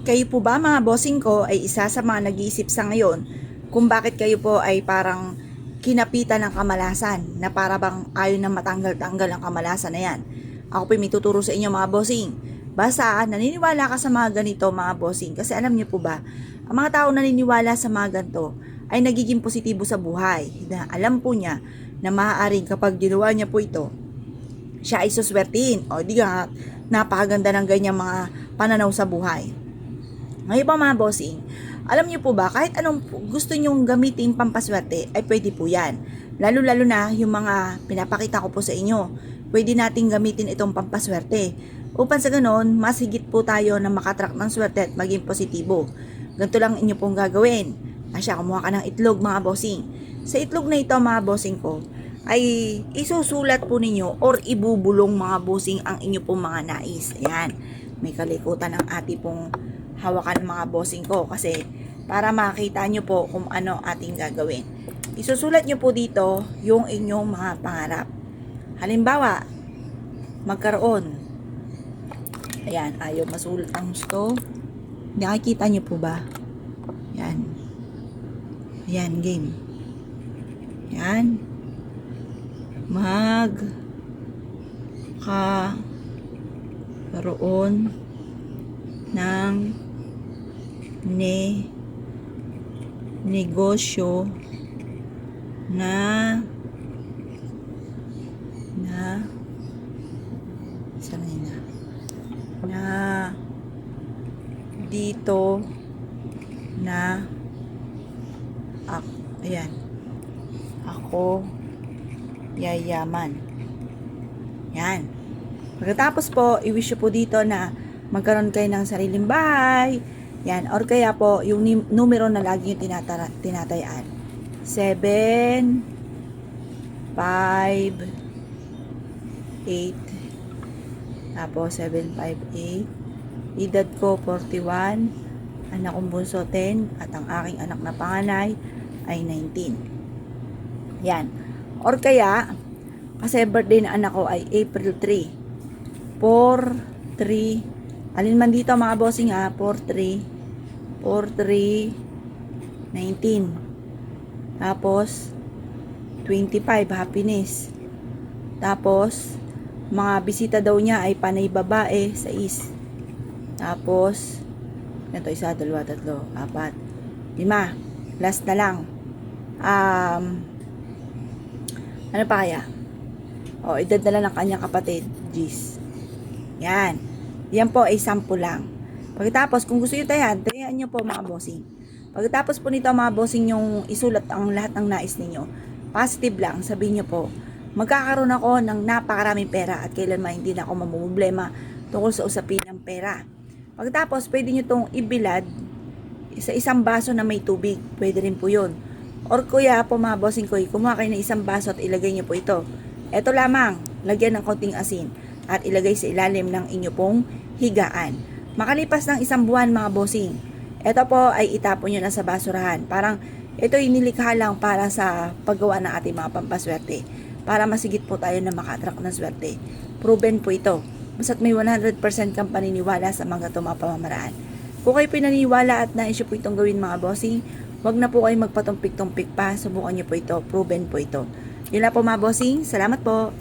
Kayo po ba mga bossing ko ay isa sa mga nag-iisip sa ngayon kung bakit kayo po ay parang kinapitan ng kamalasan na para bang ayaw na matanggal-tanggal ang kamalasan na yan? Ako po may tuturo sa inyo mga bossing. Basta naniniwala ka sa mga ganito mga bossing kasi alam niyo po ba, ang mga tao naniniwala sa mga ganito ay nagiging positibo sa buhay. Na alam po niya na maaaring kapag ginawa niya po ito, siya ay suswertin. O di nga, napakaganda ng ganyang mga pananaw sa buhay. Ngayon pa mga bossing, alam niyo po ba, kahit anong gusto nyong gamitin pampaswerte, ay pwede po yan. Lalo-lalo na yung mga pinapakita ko po sa inyo. Pwede nating gamitin itong pampaswerte. Upang sa ganon, mas higit po tayo na makatrack ng swerte at maging positibo. Ganito lang inyo pong gagawin. Asya, kumuha ka ng itlog mga bossing. Sa itlog na ito mga bossing ko, ay isusulat po ninyo or ibubulong mga bossing ang inyo pong mga nais. Ayan, may kalikutan ng ati pong hawakan mga bossing ko kasi para makita nyo po kung ano ating gagawin. Isusulat nyo po dito yung inyong mga pangarap. Halimbawa, magkaroon. Ayan, ayaw masulat ang gusto. Nakikita nyo po ba? Ayan. Ayan, game. Ayan. Magkaroon ng negosyo na dito na ayan, ako yayaman. Yan. Pagkatapos po, i-wish po dito na magkaroon kayo ng sariling bahay. Yan. Or kaya po, yung numero na lagi yung tinatayaan. 7, 5, 8. Tapos, 7, 5, 8. Edad ko, 41. Anak kong bunso, 10. At ang aking anak na panganay ay 19. Yan. Or kaya, kasi birthday na anak ko ay April 3. 4, 3. Alin man dito mga bossing ha, 4, 3, 19. Tapos, 25, happiness. Tapos, mga bisita daw niya ay panay babae, 6. Tapos, ganito, 1, 2, 3, 4, 5. Last na lang. Ano pa kaya? O, edad na lang ng kanyang kapatid, Gis. Yan. Yan po ay 10 lang. Pagkatapos, kung gusto nyo tayan nyo po mga bossing. Pagkatapos po nito mga bossing yung isulat ang lahat ng nais ninyo. Positive lang, sabihin nyo po, magkakaroon ako ng napakaraming pera at kailanman hindi na ako mamumblema tungkol sa usapin ng pera. Pagkatapos, pwede nyo itong ibilad sa isang baso na may tubig. Pwede rin po yun. Or kuya po mga bossing ko, kumuha kayo ng isang baso at ilagay nyo po ito. Ito lamang, lagyan ng konting asin at ilagay sa ilalim ng inyo pong higaan. Makalipas ng 1 buwan mga bossing, ito po ay itapon nyo na sa basurahan. Parang ito ay nilikha lang para sa paggawa ng ating mga pampaswerte. Para masigit po tayo na maka-attract ng swerte. Proven po ito. Basta't may 100% kang paniniwala sa mga mga pamamaraan. Kung kayo pinaniwala at nais po itong gawin mga bossing, wag na po kayo magpatumpik-tumpik pa. Subukan nyo po ito. Proven po ito. Yun lang po mga bossing. Salamat po.